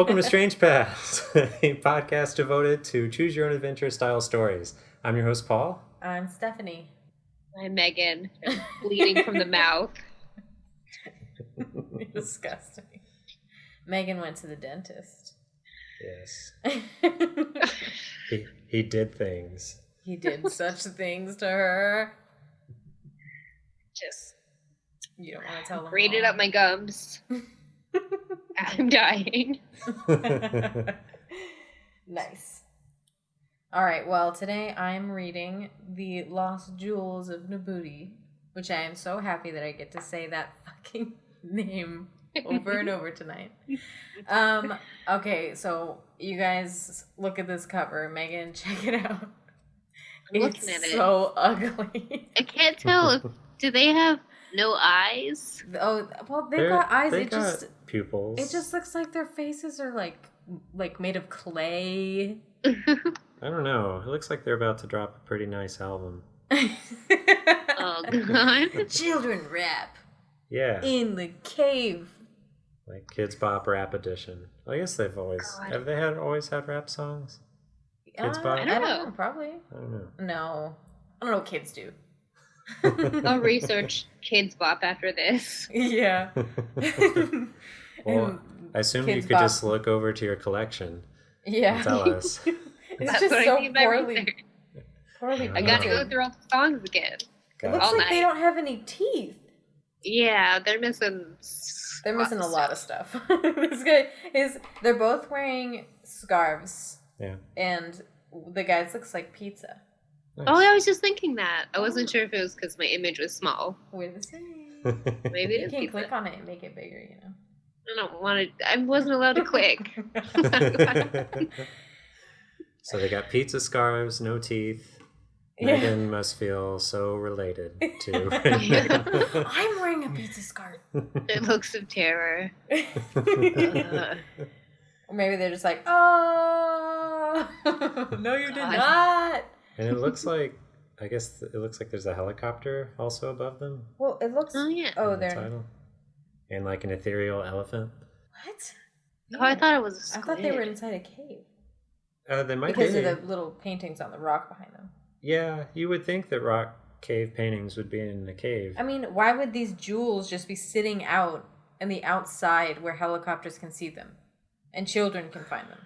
Welcome to Strange Paths, a podcast devoted to choose your own adventure style stories. I'm your host, Paul. I'm Stephanie. I'm Megan, bleeding from the mouth. Disgusting. Megan went to the dentist. Yes. He did things. He did such things to her. Just You don't want to tell them. grated up my gums. I'm dying. Nice. All right, well, today I'm reading The Lost Jewels of Nabooti, which I am so happy that I get to say that fucking name over and over tonight. Okay, so you guys look at this cover. Megan, check it out. I'm looking at it. So ugly. I can't tell do they have no eyes? Oh, well, they've got eyes. They got pupils. It just looks like their faces are like made of clay. I don't know. It looks like they're about to drop a pretty nice album. Oh god. Children rap. Yeah. In the cave. Like Kids Bop Rap Edition. I guess they've always... God. Have they always had rap songs? Kids Bop? I don't know. Probably. I don't know. No. I don't know what kids do. I'll research Kids Bop after this. Yeah. Well, I assume you Kids could Bop. just look over to your collection Yeah. and tell us. It's That's just what so I mean by poorly research. I gotta go through all the songs again. It looks all like they night. don't have any teeth. Yeah, they're missing. They're missing a lot of stuff. This guy is. They're both wearing scarves, Yeah. and the guy's looks like pizza. Nice. Oh, I was just thinking that. I wasn't sure if it was because my image was small. We're the same. Maybe it You is can pizza. click on it and make it bigger, you know. I don't want to. I wasn't allowed to click. So they got pizza scarves, no teeth. Yeah. Megan must feel so related to right now. I'm wearing a pizza scarf. It looks of terror. Or maybe they're just like, oh, no, you did God. not. And it looks like, I guess it looks like there's a helicopter also above them. Well, it looks. Oh yeah. Oh, in the they're. title. And like an ethereal elephant. What? Oh, I thought it was a I squid. thought they were inside a cave They might because be. of the little paintings on the rock behind them. Yeah, you would think that rock cave paintings would be in a cave. I mean, why would these jewels just be sitting out in the outside where helicopters can see them and children can find them?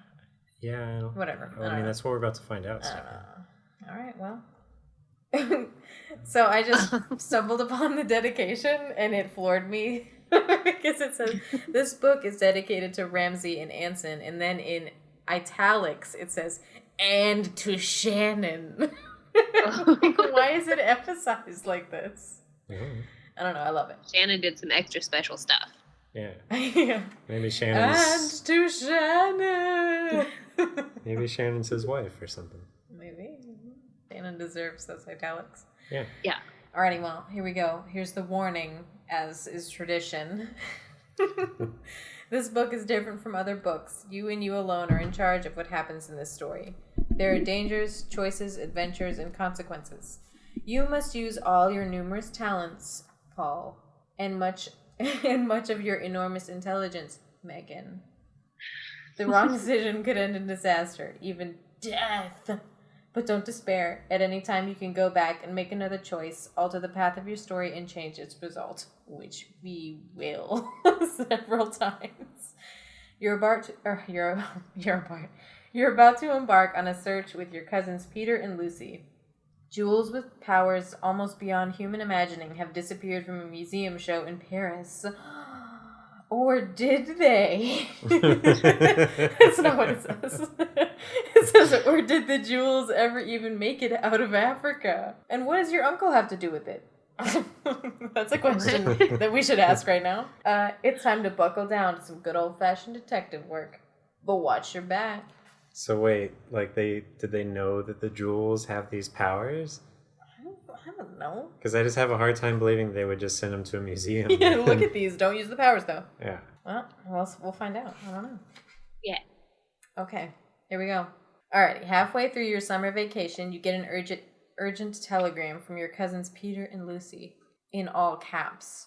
Yeah, I don't, Whatever. I mean, that's what we're about to find out. I don't Stephen. know. All right, well. So I just stumbled upon the dedication and it floored me because it says, this book is dedicated to Ramsey and Anson, and then in italics it says, and to Shannon. Why is it emphasized like this? Mhm. I don't know. I love it. Shannon did some extra special stuff. Yeah, Yeah. maybe And Shannon's to Shannon. maybe Shannon's his wife or something. Maybe. Shannon deserves those italics. Yeah. Yeah. Alrighty, well, here we go. Here's the warning, as is tradition. This book is different from other books. You and you alone are in charge of what happens in this story. There are dangers, choices, adventures, and consequences. You must use all your numerous talents, Paul, and much of your enormous intelligence, Megan. The wrong decision could end in disaster, even death. But don't despair. At any time you can go back and make another choice, alter the path of your story, and change its result, which we will several times. You're about to embark on a search with your cousins Peter and Lucy. Jewels with powers almost beyond human imagining have disappeared from a museum show in Paris. Or did they? That's not what it says. It says, or did the jewels ever even make it out of Africa? And what does your uncle have to do with it? That's a question that we should ask right now. It's time to buckle down to some good old-fashioned detective work. But watch your back. So wait, like did they know that the jewels have these powers? I don't know. Because I just have a hard time believing they would just send them to a museum. Yeah, look at these. Don't use the powers, though. Yeah. Well, we'll find out. I don't know. Yeah. Okay, here we go. Alrighty, halfway through your summer vacation, you get an urgent telegram from your cousins Peter and Lucy, in all caps.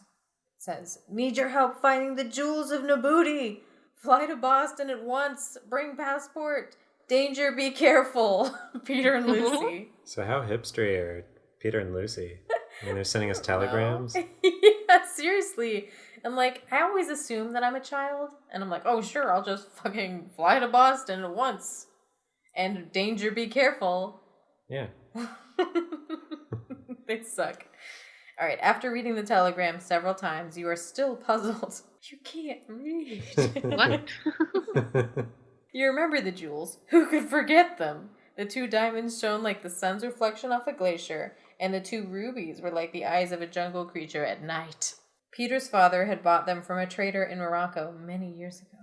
It says, "Need your help finding the jewels of Nabooti. Fly to Boston at once. Bring passport. Danger, be careful. Peter and Lucy. So how hipstery are Peter and Lucy? I mean, they're sending us telegrams. Yeah, seriously. And like, I always assume that I'm a child. And I'm like, oh, sure, I'll just fucking fly to Boston at once. And danger, be careful. Yeah. They suck. All right, after reading the telegram several times, you are still puzzled. You can't read. What? You remember the jewels. Who could forget them? The 2 diamonds shone like the sun's reflection off a glacier, and the 2 rubies were like the eyes of a jungle creature at night. Peter's father had bought them from a trader in Morocco many years ago.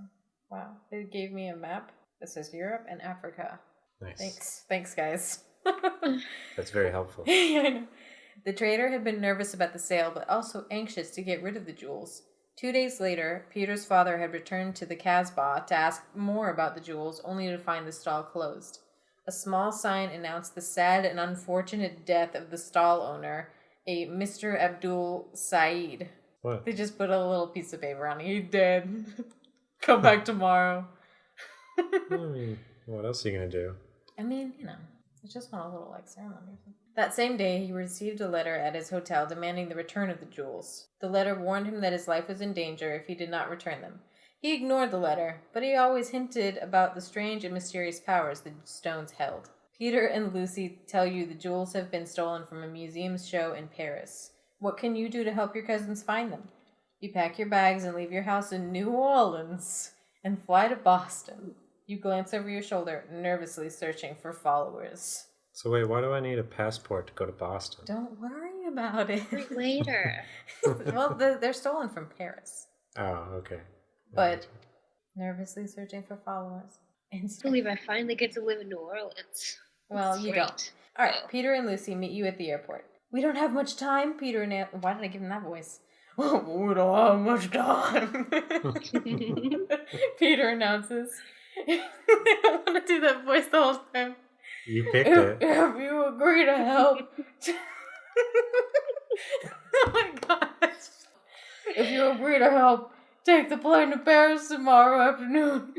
Wow, they gave me a map that says Europe and Africa. Nice. Thanks, guys. That's very helpful. Yeah, I know. The trader had been nervous about the sale, but also anxious to get rid of the jewels. 2 days later, Peter's father had returned to the Casbah to ask more about the jewels, only to find the stall closed. A small sign announced the sad and unfortunate death of the stall owner, a Mr. Abdul Said. What? They just put a little piece of paper on it. He's dead. Come back tomorrow. I mean, what else are you going to do? I mean, you know, I just want a little, like, ceremony or something. That same day, he received a letter at his hotel demanding the return of the jewels. The letter warned him that his life was in danger if he did not return them. He ignored the letter, but he always hinted about the strange and mysterious powers the stones held. Peter and Lucy tell you the jewels have been stolen from a museum show in Paris. What can you do to help your cousins find them? You pack your bags and leave your house in New Orleans and fly to Boston. You glance over your shoulder, nervously searching for followers. So wait, why do I need a passport to go to Boston? Don't worry about it. Later. Well, they're stolen from Paris. Oh, okay. But nervously searching for followers. I believe I finally get to live in New Orleans. Well, That's you great. don't. All right, Peter and Lucy meet you at the airport. We don't have much time, Peter and why did I give him that voice? We don't have much time. Peter announces. I don't want to do that voice the whole time. You picked it. If you agree to help. Oh my gosh. If you agree to help, take the plane to Paris tomorrow afternoon.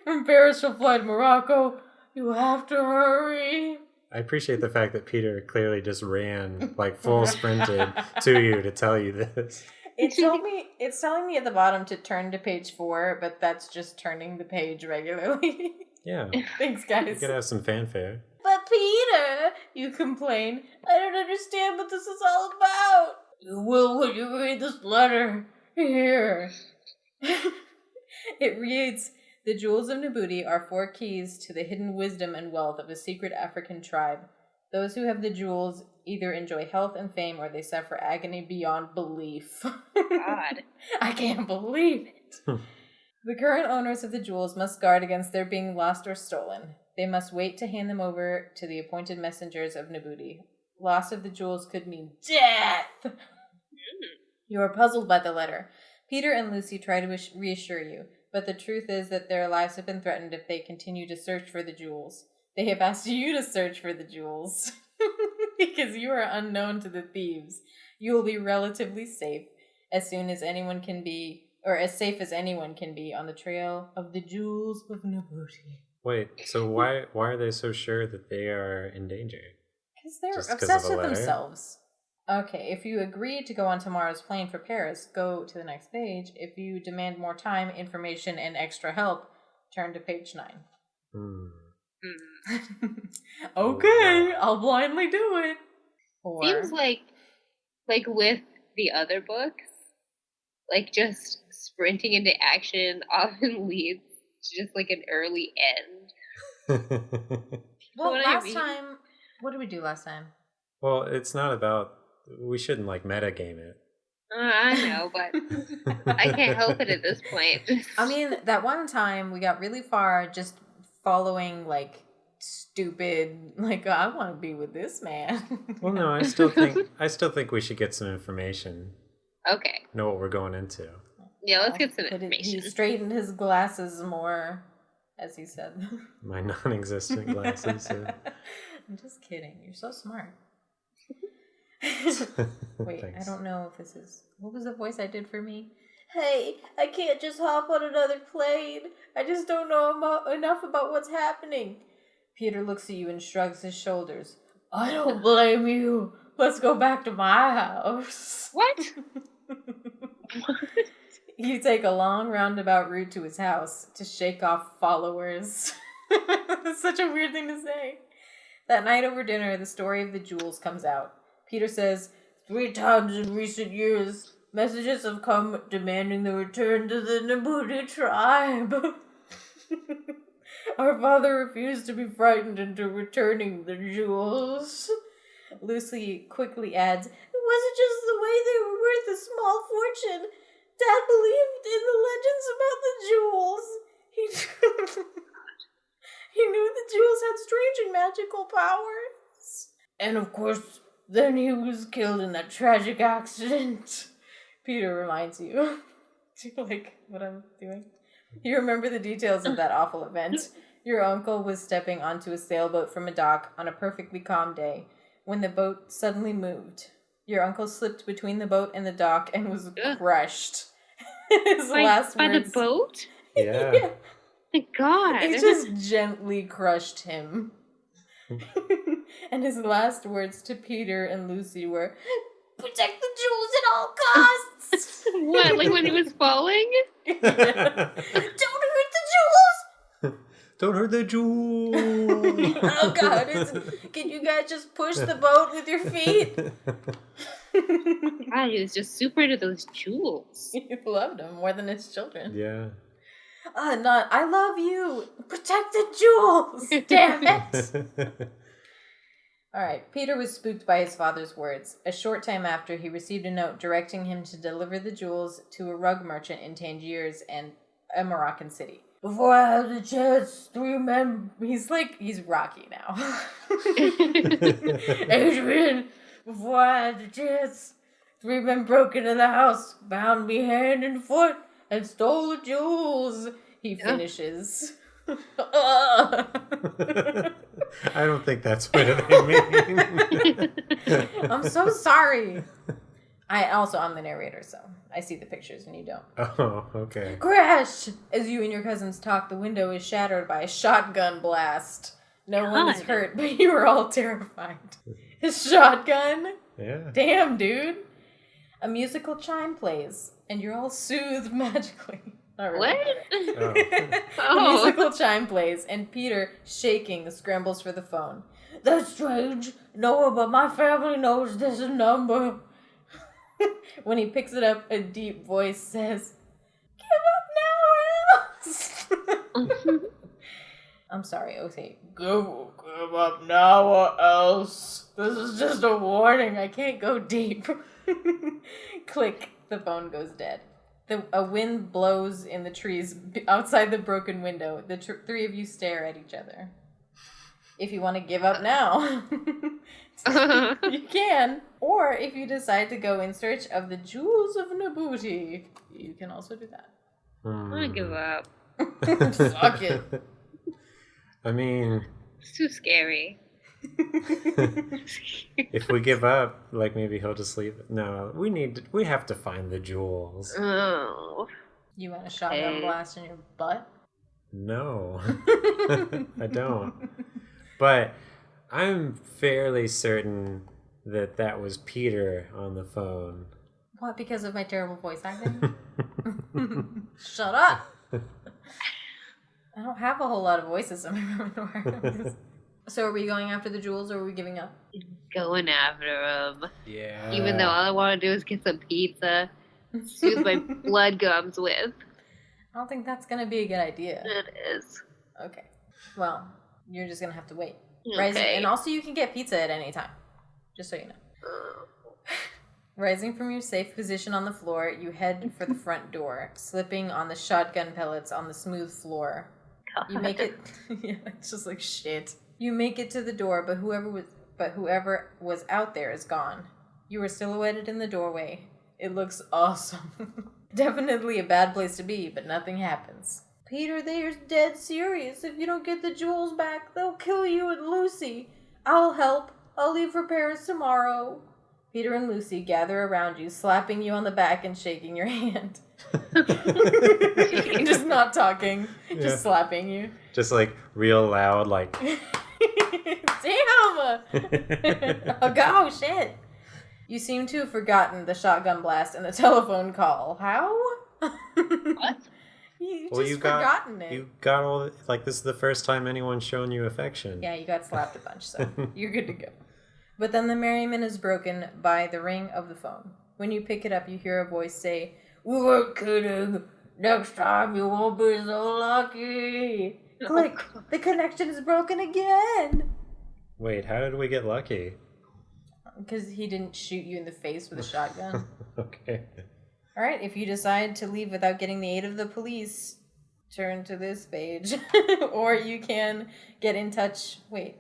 From Paris, you'll fly to Morocco. You have to hurry. I appreciate the fact that Peter clearly just ran, like full sprinted to you to tell you this. It's telling me at the bottom to turn to page 4, but that's just turning the page regularly. Yeah. Thanks, You guys. could have some fanfare. But Peter, you complain, I don't understand what this is all about. You will when you read this letter. Here. It reads, the jewels of Nabooti are 4 keys to the hidden wisdom and wealth of a secret African tribe. Those who have the jewels either enjoy health and fame or they suffer agony beyond belief. God. I can't believe it. The current owners of the jewels must guard against their being lost or stolen. They must wait to hand them over to the appointed messengers of Nabooti. Loss of the jewels could mean death. You are puzzled by the letter. Peter and Lucy try to reassure you, but the truth is that their lives have been threatened if they continue to search for the jewels. They have asked you to search for the jewels. Because you are unknown to the thieves. You will be relatively safe as soon as anyone can be, or as safe as anyone can be on the trail of the jewels of Nabooti. Wait, so why are they so sure that they are in danger? Because they're Just 'cause obsessed of a with letter? themselves. Okay, if you agree to go on tomorrow's plane for Paris, go to the next page. If you demand more time, information, and extra help, turn to page 9. Okay, Wow. I'll blindly do it. Or, Seems like with the other books, like just sprinting into action often leads to just like an early end. well, What I last mean. time, what did we do last time? Well, it's not about... We shouldn't, like, metagame it. I know, but I can't help it at this point. I mean, that one time we got really far just following, like, stupid, like, I want to be with this man. Well, no, I still think we should get some information. Okay. Know what we're going into. Yeah, let's get some He information. straightened his glasses more, as he said. My non-existent glasses. I'm just kidding. You're so smart. Wait, Thanks. I don't know if this is... What was the voice I did for me? Hey, I can't just hop on another plane. I just don't know enough about what's happening. Peter looks at you and shrugs his shoulders. I don't blame you. Let's go back to my house. What? You take a long roundabout route to his house to shake off followers. That's such a weird thing to say. That night over dinner, the story of the jewels comes out. Peter says, 3 times in recent years, messages have come demanding the return to the Nabooti tribe. Our father refused to be frightened into returning the jewels. Lucy quickly adds, it wasn't just the way they were worth a small fortune. Dad believed in the legends about the jewels. He knew the jewels had strange and magical powers. And of course, then he was killed in that tragic accident. Peter reminds you. Do you like what I'm doing? You remember the details of that awful event. Your uncle was stepping onto a sailboat from a dock on a perfectly calm day when the boat suddenly moved. Your uncle slipped between the boat and the dock and was crushed. His last by words... the boat? Yeah. Yeah. My God. He just gently crushed him. And his last words to Peter and Lucy were, protect the jewels at all costs! What, like when he was falling? Don't hurt the jewels! Don't hurt the jewels. Oh God, can you guys just push the boat with your feet? God, he was just super into those jewels. He loved them more than his children. Yeah. I love you! Protect the jewels! Damn it! Alright, Peter was spooked by his father's words. A short time after, he received a note directing him to deliver the jewels to a rug merchant in Tangiers and a Moroccan city. Before I had the chance, 3 men... He's Rocky now. Adrian, before I had the chance, 3 men broke into the house, bound me hand and foot, and stole the jewels. He finishes. I don't think that's what they mean. I'm so sorry. I'm the narrator, so I see the pictures and you don't. Oh, okay. Crash! As you and your cousins talk, the window is shattered by a shotgun blast. No one is hurt, but you are all terrified. A shotgun? Yeah. Damn, dude. A musical chime plays, and you're all soothed magically. Not really. What? A musical chime plays, and Peter, shaking, scrambles for the phone. That's strange. No one but my family knows this number. When he picks it up, a deep voice says, give up now or else. I'm sorry, okay. Give up now or else. This is just a warning. I can't go deep. Click. The phone goes dead. A wind blows in the trees outside the broken window. The 3 of you stare at each other. If you want to give up now, you can. Or if you decide to go in search of the Jewels of Nabooti, you can also do that. I'm gonna give up. Fuck it. I mean... It's too scary. If we give up, like maybe he'll just leave it. No, we have to find the jewels. Oh. You want a shotgun blast in your butt? No. I don't. But I'm fairly certain that was Peter on the phone. What, because of my terrible voice acting? Shut up! I don't have a whole lot of voices in my repertoire. So are we going after the jewels or are we giving up? Going after them. Yeah. Even though all I want to do is get some pizza, soothe my blood gums with. I don't think that's going to be a good idea. It is. Okay. Well, you're just going to have to wait. Okay. Rising, and also you can get pizza at any time. Just so you know. Rising from your safe position on the floor, you head for the front door, slipping on the shotgun pellets on the smooth floor. God. You make it... Yeah, it's just like shit. You make it to the door, but whoever was out there is gone. You are silhouetted in the doorway. It looks awesome. Definitely a bad place to be, but nothing happens. Peter, they're dead serious. If you don't get the jewels back, they'll kill you and Lucy. I'll help. I'll leave for Paris tomorrow. Peter and Lucy gather around you, slapping you on the back and shaking your hand. Just not talking, just slapping you. Just like real loud, like. Damn! Oh, go, shit! You seem to have forgotten the shotgun blast and the telephone call. How? What? You forgotten it. You got all like this is the first time anyone's shown you affection. Yeah, you got slapped a bunch, so you're good to go. But then the merriment is broken by the ring of the phone. When you pick it up, you hear a voice say, "We weren't kidding. Next time you won't be so lucky." Click. The connection is broken again. Wait, how did we get lucky? Because he didn't shoot you in the face with a shotgun. Okay. All right, if you decide to leave without getting the aid of the police, turn to this page. Or you can get in touch. Wait.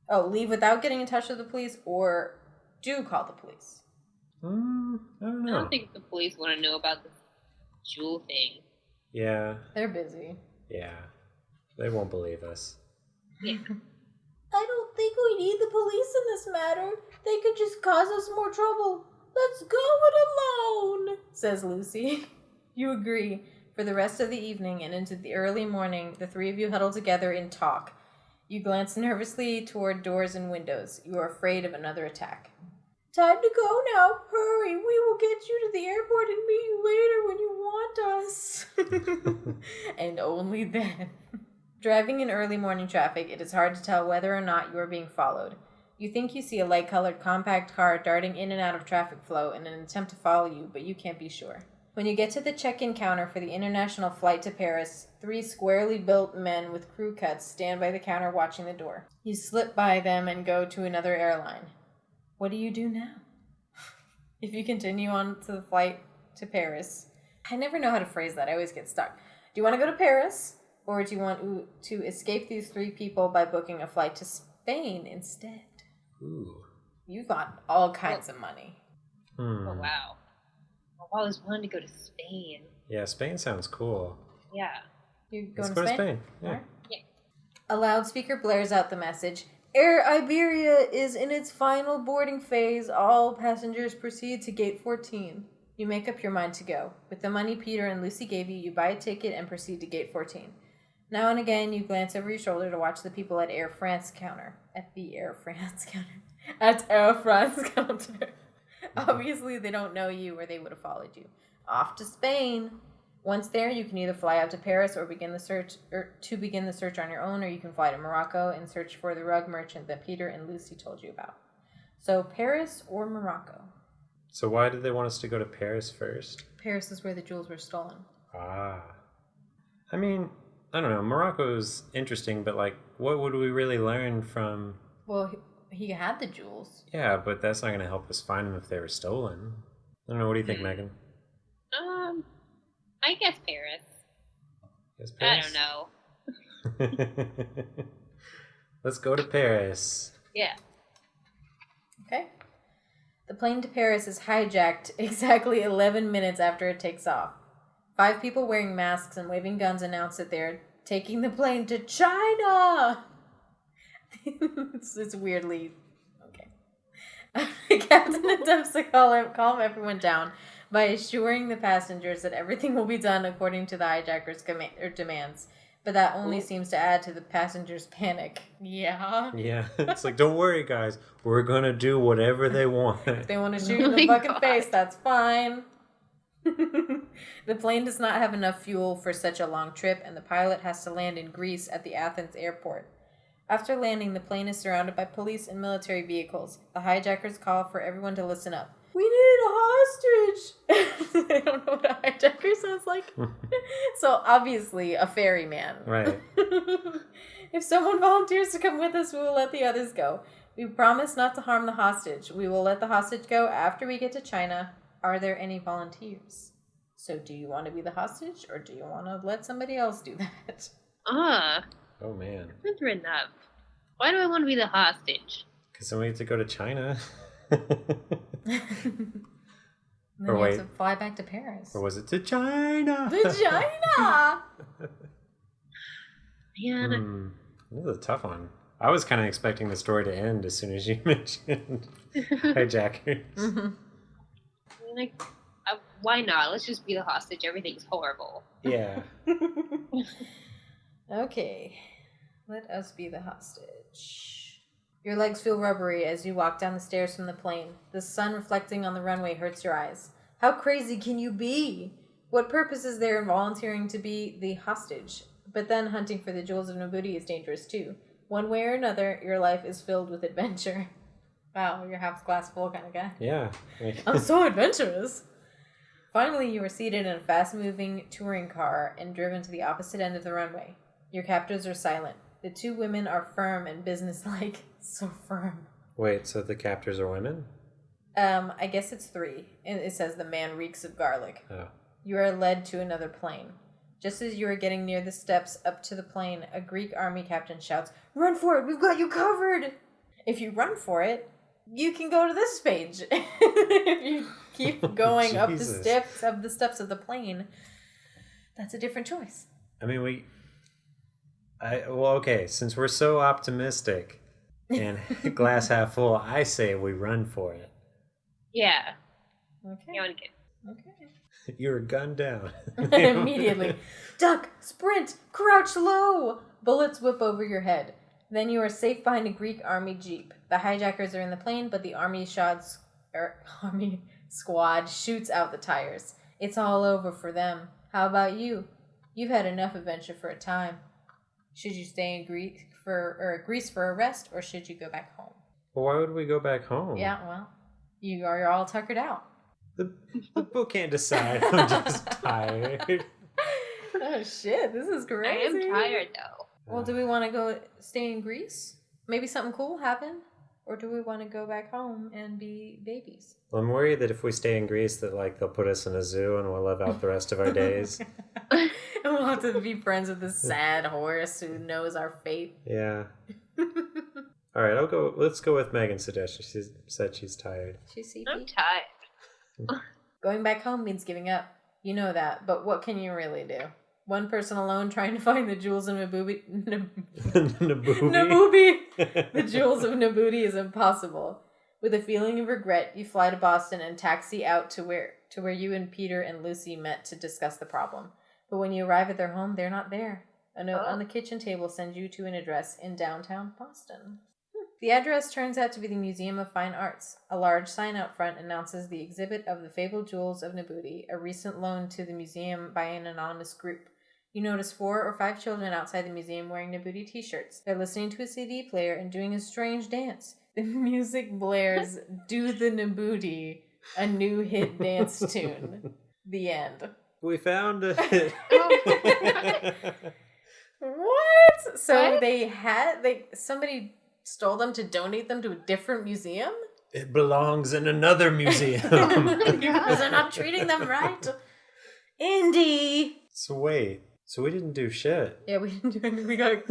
Oh, leave without getting in touch with the police, or do call the police. I don't know. I don't think the police want to know about this jewel thing. Yeah. They're busy. Yeah. They won't believe us. Yeah. I don't think we need the police in this matter. They could just cause us more trouble. Let's go it alone, says Lucy. You agree. For the rest of the evening and into the early morning, the three of you huddle together and talk. You glance nervously toward doors and windows. You are afraid of another attack. Time to go now. Hurry. We will get you to the airport and meet you later when you want us. And only then. Driving in early morning traffic, it is hard to tell whether or not you are being followed. You think you see a light-colored compact car darting in and out of traffic flow in an attempt to follow you, but you can't be sure. When you get to the check-in counter for the international flight to Paris, 3 squarely built men with crew cuts stand by the counter watching the door. You slip by them and go to another airline. What do you do now? If you continue on to the flight to Paris... I never know how to phrase that. I always get stuck. Do you want to go to Paris? Or do you want to escape these 3 people by booking a flight to Spain instead? Ooh. You've got all kinds of money. Oh, wow. I've always wanted to go to Spain. Yeah, Spain sounds cool. Yeah. You Let's going go to Spain? to Spain. Yeah. Right. Yeah. A loudspeaker blares out the message. Air Iberia is in its final boarding phase. All passengers proceed to gate 14. You make up your mind to go. With the money Peter and Lucy gave you, you buy a ticket and proceed to gate 14. Now and again, you glance over your shoulder to watch the people at Air France counter. At the Air France counter. At Air France counter. Obviously, they don't know you or they would have followed you. Off to Spain. Once there, you can either fly out to Paris or begin the search on your own, or you can fly to Morocco and search for the rug merchant that Peter and Lucy told you about. So, Paris or Morocco? So why did they want us to go to Paris first? Paris is where the jewels were stolen. Ah. I mean, I don't know. Morocco's interesting, but like, what would we really learn from... Well, he had the jewels. Yeah, but that's not going to help us find them if they were stolen. I don't know. What do you think, Megan? I guess Paris. Guess I Paris? don't know. Let's go to Paris. Yeah. Okay. The plane to Paris is hijacked exactly 11 minutes after it takes off. 5 people wearing masks and waving guns announce that they're taking the plane to China. It's weirdly... Okay. The captain attempts to calm everyone down by assuring the passengers that everything will be done according to the hijackers' demands. But that only seems to add to the passengers' panic. Yeah. Yeah. It's like, don't worry, guys. We're going to do whatever they want. If they want to shoot you in the fucking face, that's fine. The plane does not have enough fuel for such a long trip, and the pilot has to land in Greece at the Athens airport. After landing, the plane is surrounded by police and military vehicles. The hijackers call for everyone to listen up. We need a hostage! I don't know what a hijacker sounds like. So, obviously, a ferryman. Right. If someone volunteers to come with us, we will let the others go. We promise not to harm the hostage. We will let the hostage go after we get to China. Are there any volunteers? So, do you want to be the hostage, or do you want to let somebody else do that? Oh, man. That's enough. Why do I want to be the hostage? Because then we have to go to China. And then Or you wait. have to fly back to Paris. Or was it to China? To China! Man. This is a tough one. I was kind of expecting the story to end as soon as you mentioned hijackers. Mm-hmm. Like, why not? Let's just be the hostage. Everything's horrible. Yeah. Okay, let us be the hostage. Your legs feel rubbery as you walk down the stairs from the plane. The sun reflecting on the runway hurts your eyes. How crazy can you be? What purpose is there in volunteering to be the hostage? But then hunting for the jewels of Nabooti is dangerous too. One way or another, your life is filled with adventure. Wow, you're half glass full kind of guy. Yeah. I'm so adventurous. Finally, you are seated in a fast-moving touring car and driven to the opposite end of the runway. Your captors are silent. The two women are firm and businesslike. So firm. Wait, so the captors are women? I guess it's 3. And it says the man reeks of garlic. Oh. You are led to another plane. Just as you are getting near the steps up to the plane, a Greek army captain shouts, "Run for it! We've got you covered!" If you run for it, you can go to this page. If you keep going up the steps of the plane, that's a different choice. I mean, okay, since we're so optimistic and glass half full, I say we run for it. Yeah. Okay. You want to get... Okay. You're gunned down. Immediately. Duck, sprint, crouch low. Bullets whip over your head. Then you are safe behind a Greek army jeep. The hijackers are in the plane, but the army squad shoots out the tires. It's all over for them. How about you? You've had enough adventure for a time. Should you stay in Greece for a rest, or should you go back home? Well, why would we go back home? Yeah, well, you're all tuckered out. The book can't decide. I'm just tired. Oh shit, this is crazy. I am tired though. Well, do we want to go stay in Greece? Maybe something cool happened? Or do we want to go back home and be babies? Well, I'm worried that if we stay in Greece that they'll put us in a zoo and we'll live out the rest of our days. And we'll have to be friends with this sad horse who knows our fate. Yeah. All right, let's go with Megan's suggestion. She said she's tired. She's sleepy. I'm tired. Going back home means giving up. You know that, but what can you really do? One person alone trying to find the jewels of Nabooti. Nabooti. The jewels of Nabooti is impossible. With a feeling of regret, you fly to Boston and taxi out to where you and Peter and Lucy met to discuss the problem. But when you arrive at their home, they're not there. A note on the kitchen table sends you to an address in downtown Boston. The address turns out to be the Museum of Fine Arts. A large sign out front announces the exhibit of the fabled jewels of Nabooti, a recent loan to the museum by an anonymous group. You notice 4 or 5 children outside the museum wearing Nabooti t-shirts. They're listening to a CD player and doing a strange dance. The music blares "Do the Nabooti," a new hit dance tune. The end. We found it. What? So What? somebody stole them to donate them to a different museum? It belongs in another museum. Because they're not treating them right. Indy. So wait. So we didn't do shit. Yeah, we didn't do anything.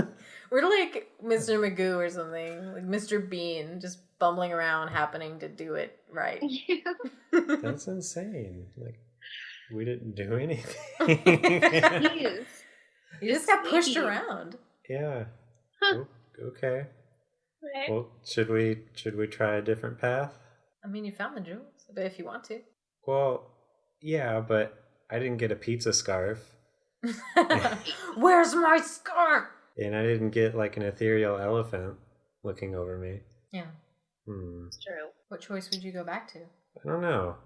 We're like Mr. Magoo or something. Like Mr. Bean, just bumbling around happening to do it right. Yeah. That's insane. We didn't do anything. Jeez. You just got pushed Sneaky. around. Yeah. Huh. Okay. Right. Well, should we try a different path? I mean, you found the jewels, but if you want to. Well, yeah, but I didn't get a pizza scarf. Where's my scarf? And I didn't get an ethereal elephant looking over me. Yeah. It's true. What choice would you go back to? I don't know.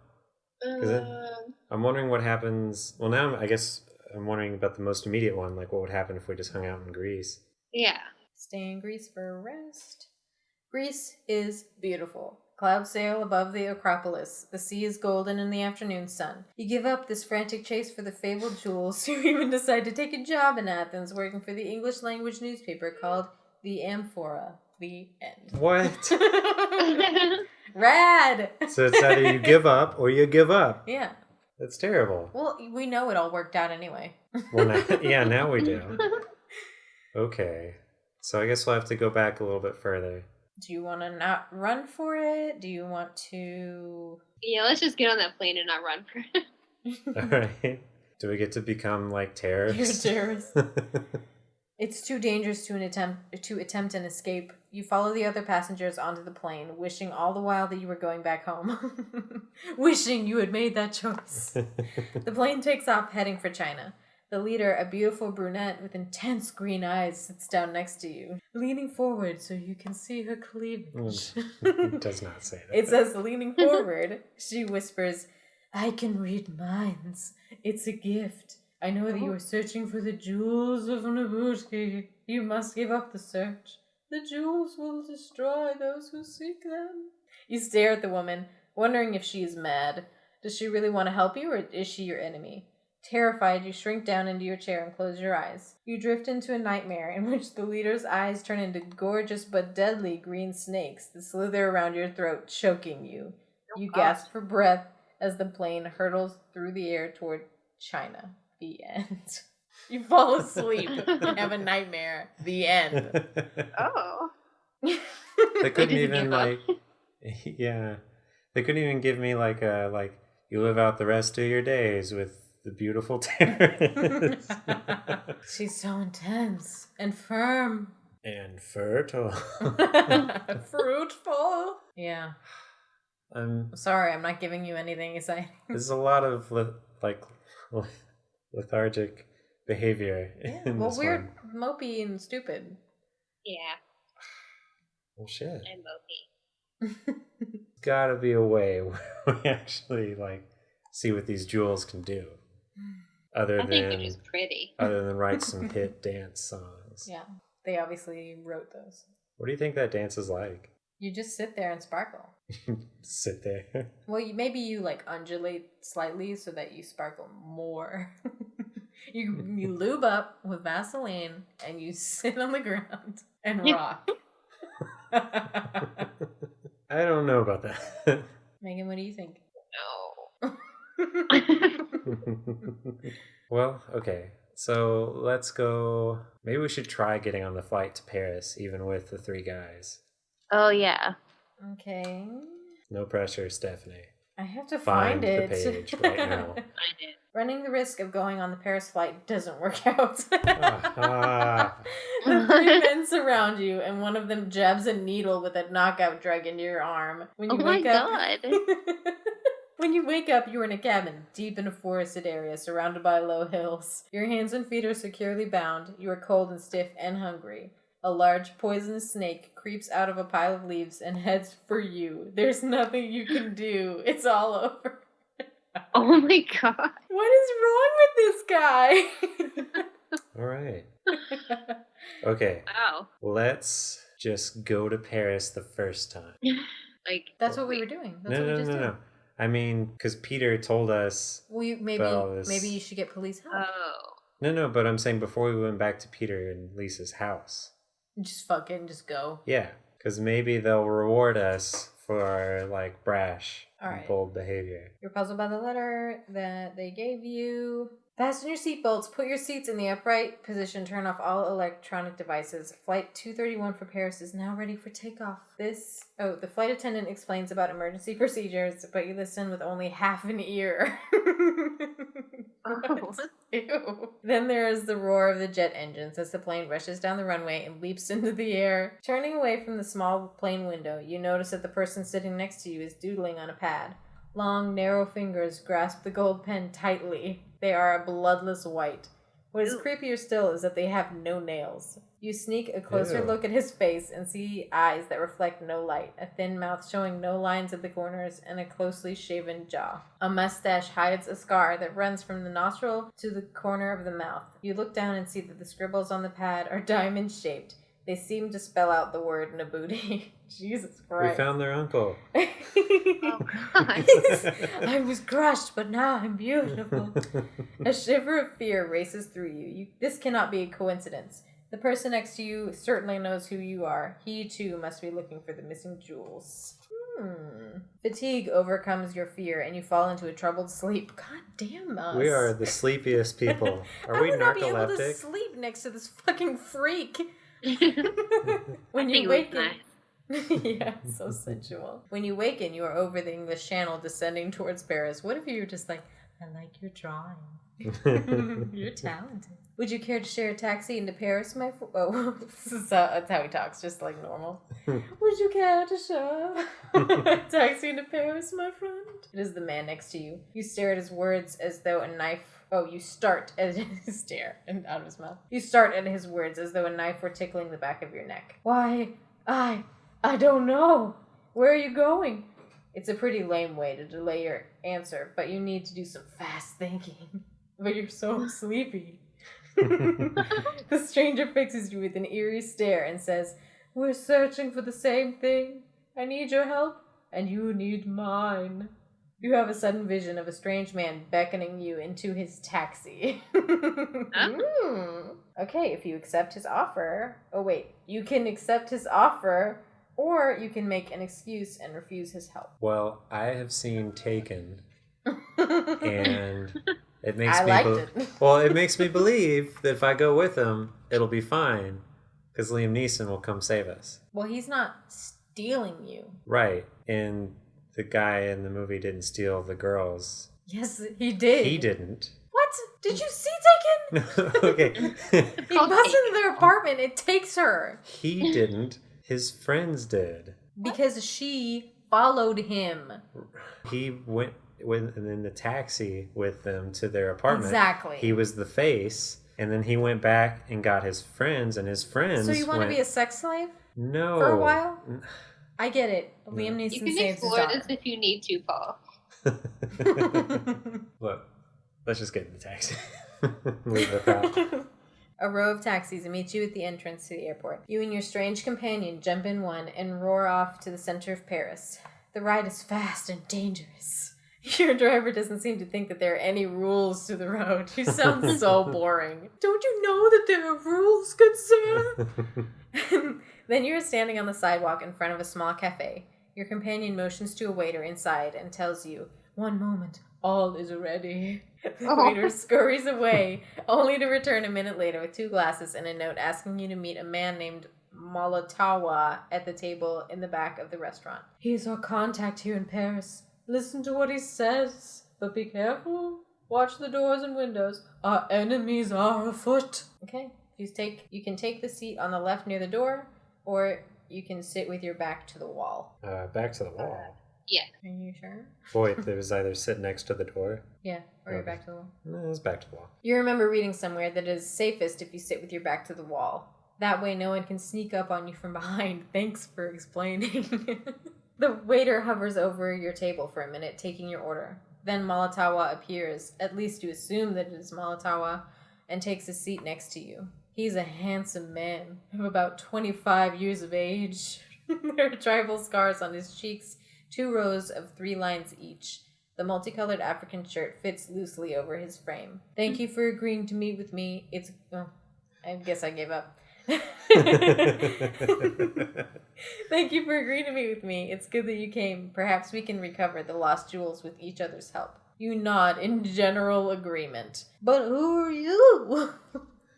I'm wondering what happens. Well, now I guess I'm wondering about the most immediate one. What would happen if we just hung out in Greece? Yeah. Stay in Greece for a rest. Greece is beautiful. Clouds sail above the Acropolis. The sea is golden in the afternoon sun. You give up this frantic chase for the fabled jewels. You even decide to take a job in Athens working for the English language newspaper called The Amphora. The end. What? Rad! So it's either you give up or you give up. Yeah. That's terrible. Well, we know it all worked out anyway. Well, now we do. Okay. So I guess we'll have to go back a little bit further. Do you want to not run for it? Do you want to... Yeah, let's just get on that plane and not run for it. All right. Do we get to become terrorists? You're a terrorist. It's too dangerous to attempt an escape. You follow the other passengers onto the plane, wishing all the while that you were going back home. Wishing you had made that choice. The plane takes off, heading for China. The leader, a beautiful brunette with intense green eyes, sits down next to you, leaning forward so you can see her cleavage. It does not say that. It says leaning forward. She whispers, I can read minds. It's a gift. I know that you are searching for the jewels of Nabooti. You must give up the search. The jewels will destroy those who seek them. You stare at the woman, wondering if she is mad. Does she really want to help you, or is she your enemy? Terrified, you shrink down into your chair and close your eyes. You drift into a nightmare in which the leader's eyes turn into gorgeous but deadly green snakes that slither around your throat, choking you. You gasp for breath as the plane hurtles through the air toward China. The end. You fall asleep and have a nightmare. The end. Oh. They couldn't even yeah. They couldn't even give me like you live out the rest of your days with the beautiful terrorist. She's so intense and firm. And fertile. Fruitful. Yeah. I'm sorry, I'm not giving you anything exciting. There's a lot of lethargic behavior in well, this weird, one. mopey, and stupid. Yeah. Well, shit. I'm mopey. Gotta be a way where we actually see what these jewels can do. I think they're just pretty. Other than write some hit dance songs. Yeah, they obviously wrote those. What do you think that dance is like? You just sit there and sparkle. Sit there. Well, maybe you undulate slightly so that you sparkle more. you lube up with Vaseline and you sit on the ground and rock. I don't know about that. Megan, what do you think? No. Well, okay. So let's go. Maybe we should try getting on the flight to Paris, even with the 3 guys. Oh, yeah. Okay. No pressure, Stephanie. I have to find it. The page right now. Find it. Running the risk of going on the Paris flight doesn't work out. The 3 men surround you, and one of them jabs a needle with a knockout drug into your arm. When you wake up, when you wake up, you're in a cabin, deep in a forested area, surrounded by low hills. Your hands and feet are securely bound. You are cold and stiff and hungry. A large poisonous snake creeps out of a pile of leaves and heads for you. There's nothing you can do. It's all over. Oh my god. What is wrong with this guy? All right. Okay. Wow. Let's just go to Paris the first time. That's what we were doing. That's what we just did. No. I mean, because Peter told us. Maybe you should get police help. Oh. No, but I'm saying before we went back to Peter and Lisa's house. Just go. Yeah, because maybe they'll reward us for our brash and bold behavior. You're puzzled by the letter that they gave you. Fasten your seatbelts, put your seats in the upright position, turn off all electronic devices. Flight 231 for Paris is now ready for takeoff. The flight attendant explains about emergency procedures, but you listen with only half an ear. Oh. Ew. Then there is the roar of the jet engines as the plane rushes down the runway and leaps into the air. Turning away from the small plane window, you notice that the person sitting next to you is doodling on a pad. Long, narrow fingers grasp the gold pen tightly. They are a bloodless white. What is creepier still is that they have no nails. You sneak a closer look at his face and see eyes that reflect no light, a thin mouth showing no lines at the corners, and a closely shaven jaw. A mustache hides a scar that runs from the nostril to the corner of the mouth. You look down and see that the scribbles on the pad are diamond-shaped. They seem to spell out the word Nabooti. Jesus Christ. We found their uncle. Oh, God. I was crushed, but now I'm beautiful. A shiver of fear races through you. This cannot be a coincidence. The person next to you certainly knows who you are. He, too, must be looking for the missing jewels. Fatigue overcomes your fear, and you fall into a troubled sleep. God damn us. We are the sleepiest people. Are we narcoleptic? I would not be able to sleep next to this fucking freak. When you wake up. Yeah, so sensual. When you waken, you are over the English Channel descending towards Paris. What if you were just I like your drawing. You're talented. Would you care to share a taxi into Paris, my that's how he talks, just like normal. Would you care to share a taxi into Paris, my friend? It is the man next to you. You stare at his words as though a knife... Oh, you start at his stare and out of his mouth. You start at his words as though a knife were tickling the back of your neck. Why, I don't know. Where are you going? It's a pretty lame way to delay your answer, but you need to do some fast thinking. But you're so sleepy. The stranger fixes you with an eerie stare and says, we're searching for the same thing. I need your help, and you need mine. You have a sudden vision of a strange man beckoning you into his taxi. Okay, if you accept his offer... Oh, wait. You can accept his offer, or you can make an excuse and refuse his help. Well, I have seen Taken, and it makes it makes me believe that if I go with him, it'll be fine, because Liam Neeson will come save us. Well, he's not stealing you. Right, and the guy in the movie didn't steal the girls. Yes, he did. He didn't. What? Did you see Taken? Okay. He busts into their apartment. It takes her. He didn't. His friends did. Because she followed him. He went in the taxi with them to their apartment. Exactly. He was the face, and then he went back and got his friends, and his friends So you want to be a sex slave? No. For a while? I get it. Liam Neeson You can saves his explore daughter. this if you need to, Paul. Look, let's just get in the taxi. Leave it out. A row of taxis meet you at the entrance to the airport. You and your strange companion jump in one and roar off to the center of Paris. The ride is fast and dangerous. Your driver doesn't seem to think that there are any rules to the road. You sound so boring. Don't you know that there are rules, good sir? Then you are standing on the sidewalk in front of a small cafe. Your companion motions to a waiter inside and tells you, 1 moment, all is ready. The waiter scurries away, only to return a minute later with 2 glasses and a note asking you to meet a man named Molatawa at the table in the back of the restaurant. He's our contact here in Paris. Listen to what he says, but be careful. Watch the doors and windows. Our enemies are afoot. Okay, you can take the seat on the left near the door, or you can sit with your back to the wall. Back to the wall? Yeah. Are you sure? Boy, there was either sit next to the door. Yeah, or your back to the wall. No, it's back to the wall. You remember reading somewhere that it is safest if you sit with your back to the wall. That way no one can sneak up on you from behind. Thanks for explaining. The waiter hovers over your table for a minute, taking your order. Then Molatawa appears, at least you assume that it is Molatawa, and takes a seat next to you. He's a handsome man of about 25 years of age. There are tribal scars on his cheeks, 2 rows of 3 lines each. The multicolored African shirt fits loosely over his frame. Thank you for agreeing to meet with me. I guess I gave up. Thank you for agreeing to meet with me. It's good that you came. Perhaps we can recover the lost jewels with each other's help. You nod in general agreement. But who are you?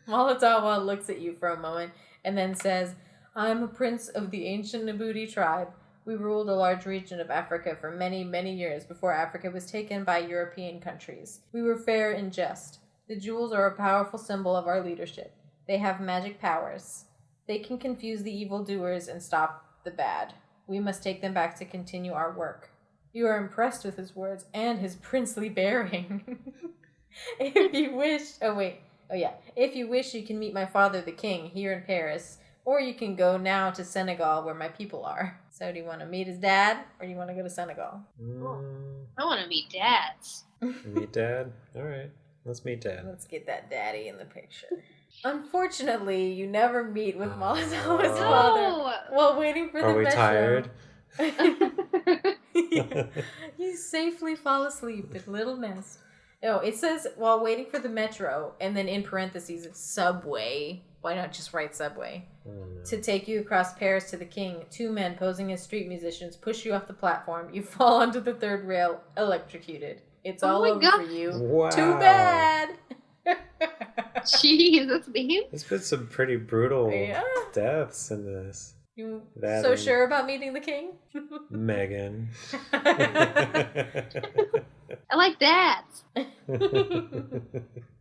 Molatawa looks at you for a moment and then says, I'm a prince of the ancient Nabooti tribe. We ruled a large region of Africa for many, many years before Africa was taken by European countries. We were fair and just. The jewels are a powerful symbol of our leadership. They have magic powers. They can confuse the evildoers and stop the bad. We must take them back to continue our work. You are impressed with his words and his princely bearing. If you wish, you can meet my father, the king, here in Paris, or you can go now to Senegal, where my people are. So do you want to meet his dad, or do you want to go to Senegal? I want to meet dads. Meet dad? All right, let's meet dad. Let's get that daddy in the picture. Unfortunately, you never meet with Molatawa's father while waiting for the metro. Are we tired? Yeah. You safely fall asleep at Little Nest. No, it says while waiting for the metro, and then in parentheses, subway. Why not just write subway? To take you across Paris to the king, 2 men posing as street musicians push you off the platform. You fall onto the 3rd rail, electrocuted. It's all over for you. Wow. Too bad. Jeez, that's mean. There's been some pretty brutal deaths in this. You That so and- sure about meeting the king? Megan. I like that.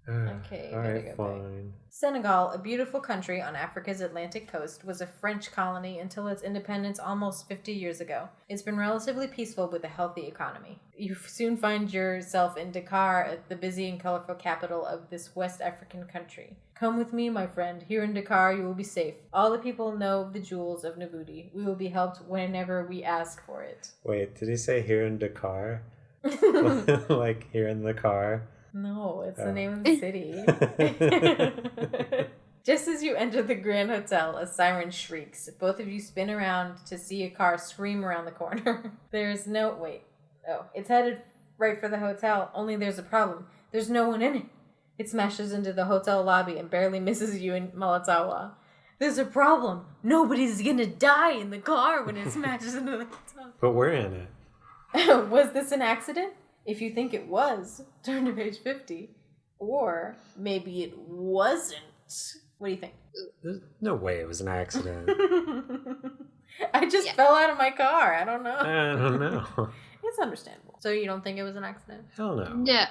Okay, All gotta right, go back. fine. Senegal, a beautiful country on Africa's Atlantic coast, was a French colony until its independence almost 50 years ago. It's been relatively peaceful with a healthy economy. You soon find yourself in Dakar, the busy and colorful capital of this West African country. Come with me, my friend. Here in Dakar, you will be safe. All the people know the jewels of Nabooti. We will be helped whenever we ask for it. Wait, did he say here in Dakar? Like here in the car? No, it's Oh. the name of the city. Just as you enter the Grand Hotel, a siren shrieks. Both of you spin around to see a car scream around the corner. There's no... Wait. Oh, it's headed right for the hotel, only there's a problem. There's no one in it. It smashes into the hotel lobby and barely misses you in Malatawa. There's a problem. Nobody's gonna die in the car when it smashes into the hotel. But we're in it. Was this an accident? If you think it was, turn to page 50. Or maybe it wasn't. What do you think? There's no way it was an accident. I just fell out of my car. I don't know. I don't know. It's understandable. So you don't think it was an accident? Hell no. No.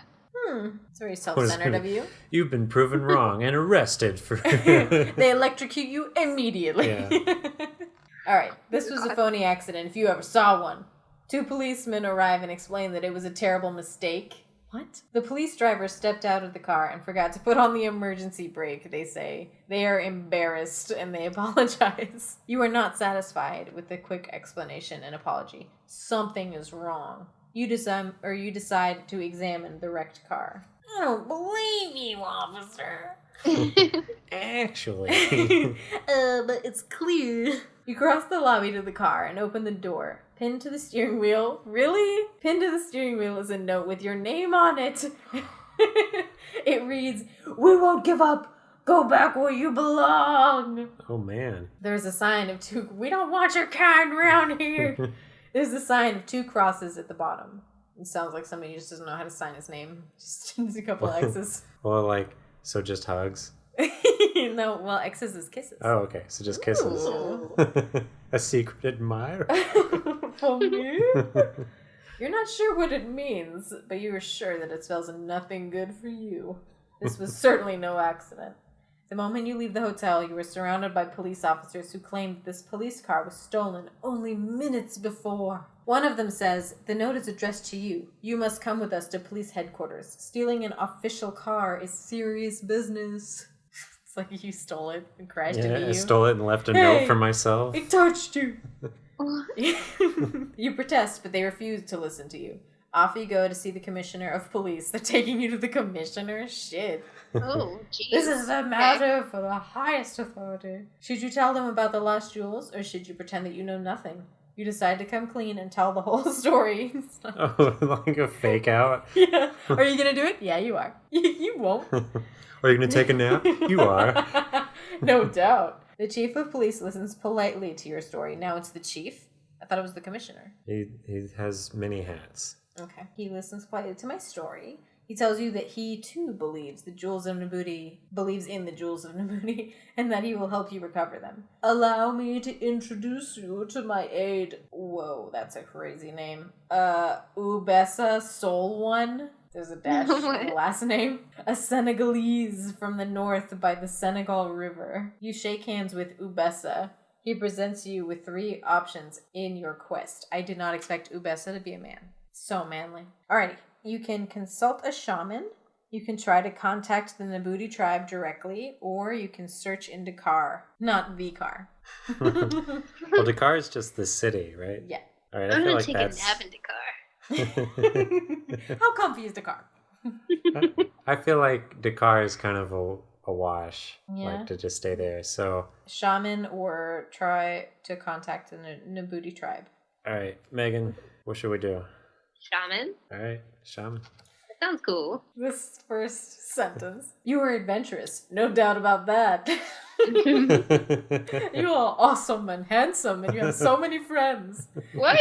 It's very self-centered of you. You've been proven wrong and arrested for... They electrocute you immediately. Yeah. All right. This was a phony accident if you ever saw one. 2 policemen arrive and explain that it was a terrible mistake. What? The police driver stepped out of the car and forgot to put on the emergency brake, they say. They are embarrassed and they apologize. You are not satisfied with the quick explanation and apology. Something is wrong. You decide to examine the wrecked car. I don't believe you, officer. Actually. But it's clear. You cross the lobby to the car and open the door. Pinned to the steering wheel. Really? Pinned to the steering wheel is a note with your name on it. It reads, "We won't give up. Go back where you belong." Oh, man. There's a sign of 2... We don't want your kind around here. There's a sign of 2 crosses at the bottom. It sounds like somebody just doesn't know how to sign his name. Just a couple X's. Well, like, so just hugs? No, well, X's is kisses. Oh, okay. So just kisses. Ooh. A secret admirer. For me? You're not sure what it means, but you are sure that it spells nothing good for you. This was certainly no accident. The moment you leave the hotel, you are surrounded by police officers who claim that this police car was stolen only minutes before. One of them says, "The note is addressed to you. You must come with us to police headquarters. Stealing an official car is serious business." It's like you stole it and crashed into you. I stole it and left a note for myself. It touched you. You protest, but they refuse to listen to you. Off you go to see the commissioner of police. They're taking you to the commissioner? Shit. Oh, jeez. This is a matter for the highest authority. Should you tell them about the lost jewels, or should you pretend that you know nothing? You decide to come clean and tell the whole story. Oh, like a fake out? Yeah. Are you going to do it? Yeah, you are. You won't. Are you going to take a nap? You are. No doubt. The chief of police listens politely to your story. Now it's the chief? I thought it was the commissioner. He has many hats. Okay. He listens politely to my story. He tells you that he too believes in the jewels of Nabooti, and that he will help you recover them. Allow me to introduce you to my aide. Whoa, that's a crazy name. Ubessa Soul One. There's a dash in the last name. A Senegalese from the north by the Senegal River. You shake hands with Ubessa. He presents you with 3 options in your quest. I did not expect Ubessa to be a man. So manly. Alrighty. You can consult a shaman. You can try to contact the Nabooti tribe directly, or you can search in Dakar. Not the car. Well, Dakar is just the city, right? Yeah. All right, I'm I feel gonna like take that's... a nap in Dakar. How comfy is Dakar? I feel like Dakar is kind of a wash, Yeah. like to just stay there. So, Shaman, or try to contact the Nabooti tribe. all right, Megan, what should we do? Shaman? All right, shaman. That sounds cool. This first sentence. You are adventurous. No doubt about that. You are awesome and handsome, and you have so many friends. What?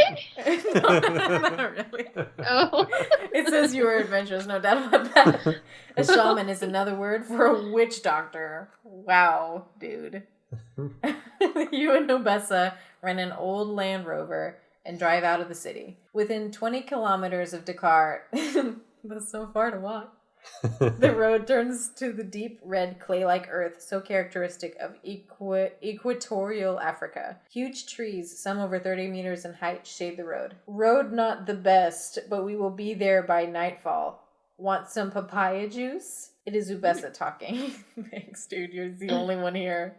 No, not really. Oh. It says you are adventurous, no doubt about that. A shaman is another word for a witch doctor. Wow, dude. You and Nobessa rent an old Land Rover and drive out of the city. Within 20 kilometers of Dakar, that's so far to walk. The road turns to the deep red clay-like earth so characteristic of equatorial Africa. Huge trees, some over 30 meters in height, shade the road. Road not the best, but we will be there by nightfall. Want some papaya juice? It is Ubessa talking. Thanks, dude. You're the only one here.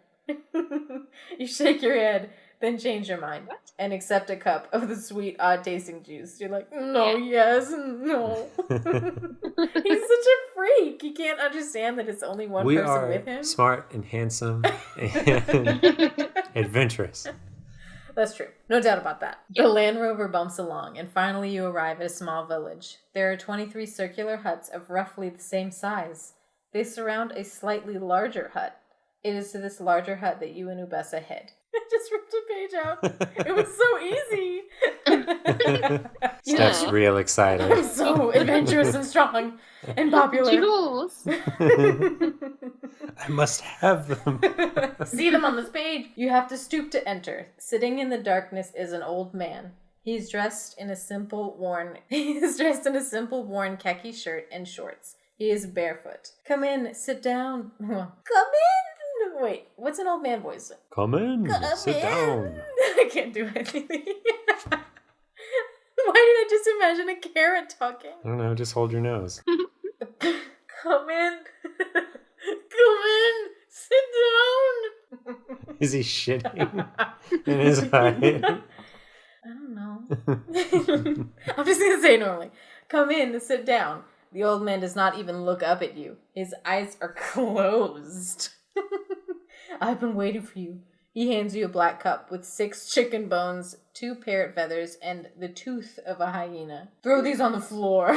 You shake your head, then change your mind and accept a cup of the sweet, odd-tasting juice. You're like, no, yes, no. He's such a freak. He can't understand that it's only one person with him. We are smart and handsome and adventurous. That's true. No doubt about that. Yep. The Land Rover bumps along, and finally you arrive at a small village. There are 23 circular huts of roughly the same size. They surround a slightly larger hut. It is to this larger hut that you and Ubessa head. I just ripped a page out. It was so easy. Steph's real excited. I'm so adventurous and strong and popular. Jules. I must have them. See them on this page. You have to stoop to enter. Sitting in the darkness is an old man. He's dressed in a simple worn khaki shirt and shorts. He is barefoot. Come in, sit down. Come in. Wait, what's an old man voice? Come in, sit down. I can't do anything. Why did I just imagine a carrot talking? I don't know, just hold your nose. Come in. Come in. Sit down. Is he shitting in his eye? I don't know. I'm just going to say normally. Come in, sit down. The old man does not even look up at you. His eyes are closed. I've been waiting for you. He hands you a black cup with 6 chicken bones, 2 parrot feathers, and the tooth of a hyena. Throw these on the floor.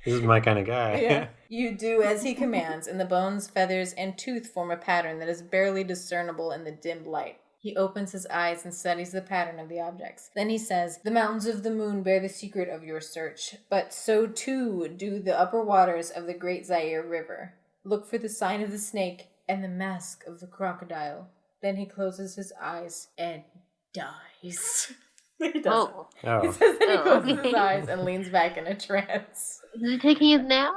This is my kind of guy. Yeah. You do as he commands, and the bones, feathers, and tooth form a pattern that is barely discernible in the dim light. He opens his eyes and studies the pattern of the objects. Then he says, "The mountains of the moon bear the secret of your search, but so too do the upper waters of the great Zaire River. Look for the sign of the snake and the mask of the crocodile." Then he closes his eyes and dies. He doesn't. Oh. He says that he closes his eyes and leans back in a trance. Is he taking his nap?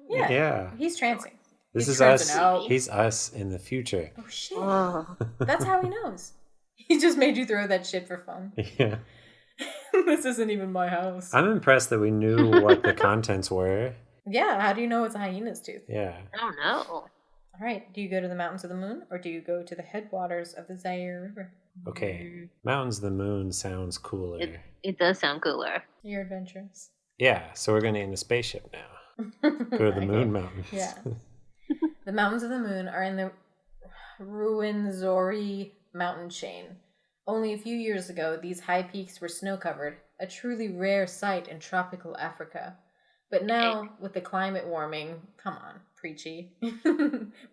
Yeah. He's trancing. This is us. Out. He's us in the future. Oh, shit. Oh. That's how he knows. He just made you throw that shit for fun. Yeah. This isn't even my house. I'm impressed that we knew what the contents were. Yeah, how do you know it's a hyena's tooth? Yeah. I don't know. All right, do you go to the Mountains of the Moon, or do you go to the headwaters of the Zaire River? Okay, Mountains of the Moon sounds cooler. It does sound cooler. You're adventurous. Yeah, so we're going to get in a spaceship now. Go to the Moon Mountains. Yeah. The Mountains of the Moon are in the Ruwenzori mountain chain. Only a few years ago, these high peaks were snow-covered, a truly rare sight in tropical Africa. But now, with the climate warming, come on, preachy.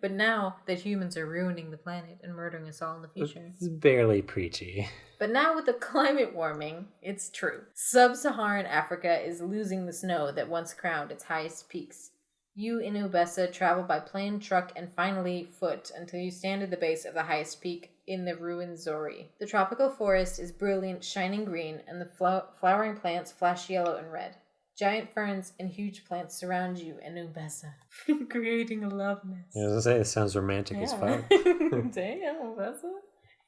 But now that humans are ruining the planet and murdering us all in the future. It's barely preachy. But now with the climate warming, it's true. Sub-Saharan Africa is losing the snow that once crowned its highest peaks. You in Ubessa travel by plane, truck, and finally foot until you stand at the base of the highest peak in the Ruwenzori. The tropical forest is brilliant, shining green, and the flowering plants flash yellow and red. Giant ferns and huge plants surround you in Ubessa, creating a love nest. I was gonna say, it sounds romantic as fuck. Damn, Ubessa.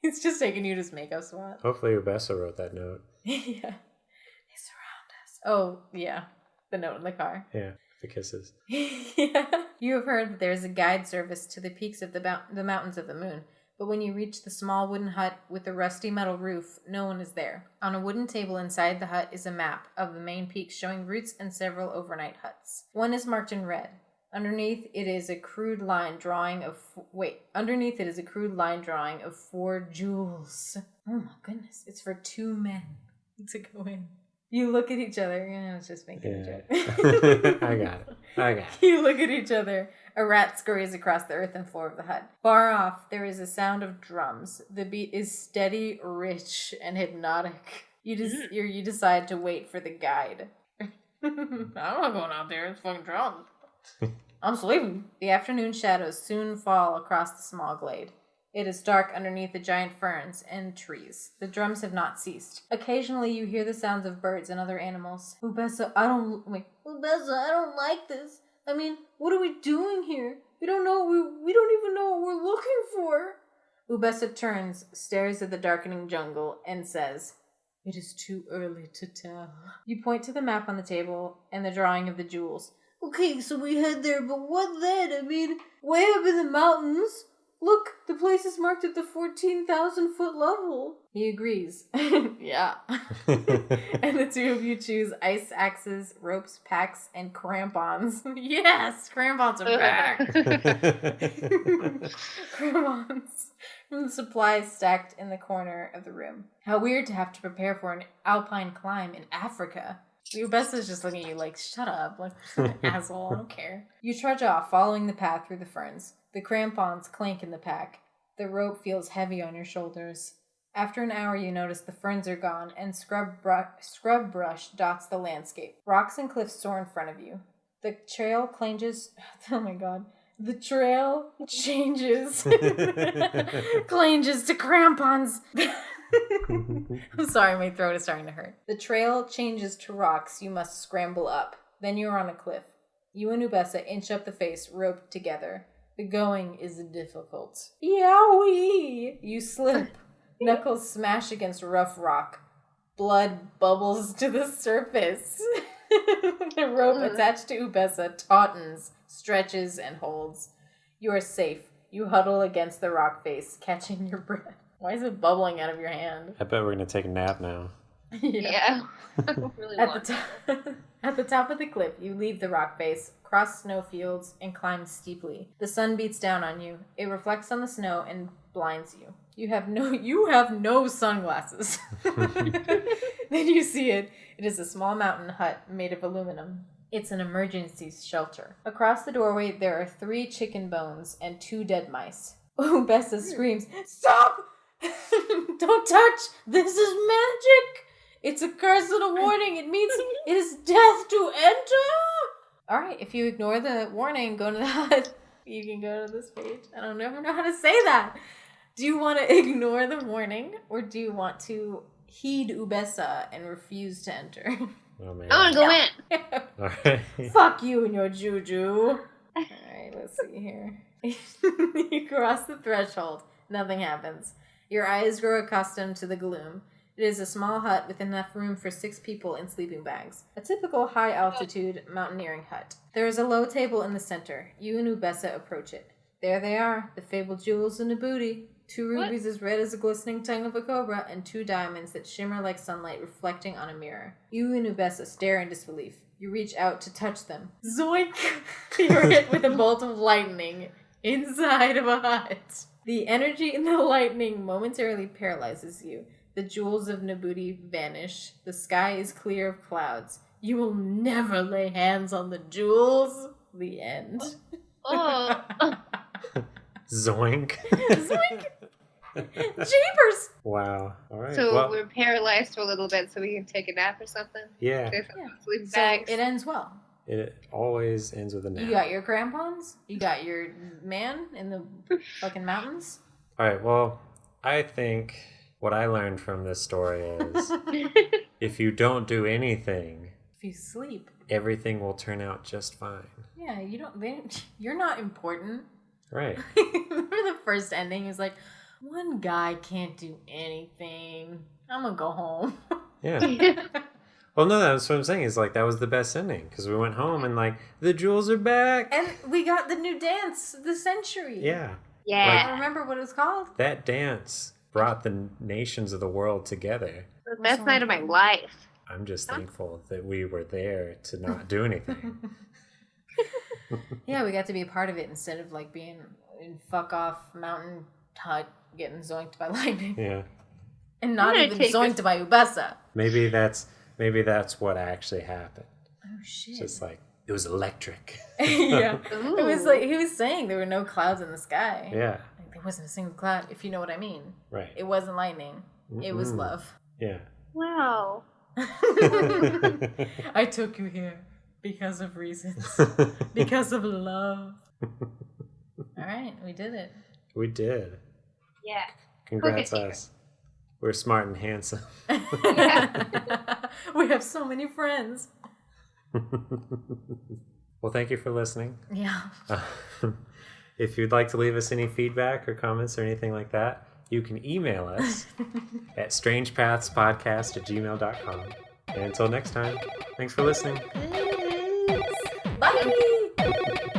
He's just taking you to makeup swap. Hopefully Ubessa wrote that note. Yeah. They surround us. Oh, yeah. The note in the car. Yeah, the kisses. Yeah. You have heard that there is a guide service to the peaks of the Mountains of the Moon. But when you reach the small wooden hut with the rusty metal roof, no one is there. On a wooden table inside the hut is a map of the main peaks showing routes and several overnight huts. One is marked in red. Underneath it is a crude line drawing of 4 jewels. Oh my goodness, it's for 2 men to go in. You look at each other. I was just making a joke. I got it. You look at each other. A rat scurries across the earthen floor of the hut. Far off, there is a sound of drums. The beat is steady, rich, and hypnotic. You decide to wait for the guide. I'm not going out there. It's fucking drums. I'm sleeping. The afternoon shadows soon fall across the small glade. It is dark underneath the giant ferns and trees. The drums have not ceased. Occasionally you hear the sounds of birds and other animals. Ubessa, I don't like this. I mean, what are we doing here? We don't even know what we're looking for. Ubessa turns, stares at the darkening jungle, and says, "It is too early to tell." You point to the map on the table and the drawing of the jewels. Okay, so we head there, but what then? I mean, way up in the mountains. Look, the place is marked at the 14,000-foot level. He agrees. Yeah. And the two of you choose ice axes, ropes, packs, and crampons. Yes, crampons are back. Crampons. From the supplies stacked in the corner of the room. How weird to have to prepare for an alpine climb in Africa. Ubessa's just looking at you like, shut up, like an asshole, I don't care. You trudge off, following the path through the ferns. The crampons clank in the pack. The rope feels heavy on your shoulders. After an hour, you notice the ferns are gone, and scrub brush dots the landscape. Rocks and cliffs soar in front of you. The trail changes... Oh my god. The trail changes... Clanges to crampons! I'm sorry, my throat is starting to hurt. The trail changes to rocks you must scramble up. Then you are on a cliff. You and Ubessa inch up the face, roped together. The going is difficult. Yowie! You slip. Knuckles smash against rough rock. Blood bubbles to the surface. The rope attached to Ubessa tautens, stretches, and holds. You are safe. You huddle against the rock face, catching your breath. Why is it bubbling out of your hand? I bet we're going to take a nap now. Yeah. I really want At the top of the cliff, you leave the rock face, cross snowfields, and climb steeply. The sun beats down on you. It reflects on the snow and blinds you. You have no sunglasses. Then you see it. It is a small mountain hut made of aluminum. It's an emergency shelter. Across the doorway, there are 3 chicken bones and 2 dead mice. Ubessa screams, "Stop! Don't touch! This is magic! It's a curse and a warning. It means it is death to enter!" Alright, if you ignore the warning, go to the hut. You can go to this page. I don't ever know how to say that. Do you want to ignore the warning, or do you want to heed Ubessa and refuse to enter? Oh, man. I want to go in. All right. Fuck you and your juju. Alright, let's see here. You cross the threshold. Nothing happens. Your eyes grow accustomed to the gloom. It is a small hut with enough room for 6 people in sleeping bags. A typical high-altitude mountaineering hut. There is a low table in the center. You and Ubessa approach it. There they are, the fabled jewels of Nabooti. 2 rubies as red as the glistening tongue of a cobra, and 2 diamonds that shimmer like sunlight reflecting on a mirror. You and Ubessa stare in disbelief. You reach out to touch them. Zoink! You're hit with a bolt of lightning inside of a hut. The energy in the lightning momentarily paralyzes you. The jewels of Nabooti vanish. The sky is clear of clouds. You will never lay hands on the jewels. The end. Oh. Zoink. Zoink! Jeepers! Wow. All right. So we're paralyzed for a little bit so we can take a nap or something? Yeah. Sleep So bags. it ends well. It always ends with a nap. You got your crampons. You got your man in the fucking mountains. All right. Well, I think what I learned from this story is if you don't do anything, If you sleep. everything will turn out just fine. Yeah, you're not important. Right. Remember the first ending? It was like, one guy can't do anything. I'm gonna go home. Yeah. Well, no, that's what I'm saying. Is like that was the best ending because we went home and like the jewels are back. And we got the new dance, the century. Yeah. Yeah. I don't remember what it was called. That dance brought the nations of the world together. The best night of my life. I'm just thankful that we were there to not do anything. Yeah, we got to be a part of it instead of like being in fuck off mountain hut getting zoinked by lightning. Yeah. And not even zoinked by Ubessa. Maybe that's what actually happened. Oh shit. Just like it was electric. Yeah. Ooh. It was like he was saying there were no clouds in the sky. Yeah. Like, there wasn't a single cloud, if you know what I mean. Right. It wasn't lightning. It was Mm-mm. love. Yeah. Wow. I took you here. Because of reasons. Because of love. All right, we did it. We did. Yeah. Congrats us. We're smart and handsome. We have so many friends. Well, thank you for listening. Yeah. If you'd like to leave us any feedback or comments or anything like that, you can email us at strangepathspodcast@gmail.com. And until next time, thanks for listening. Bye.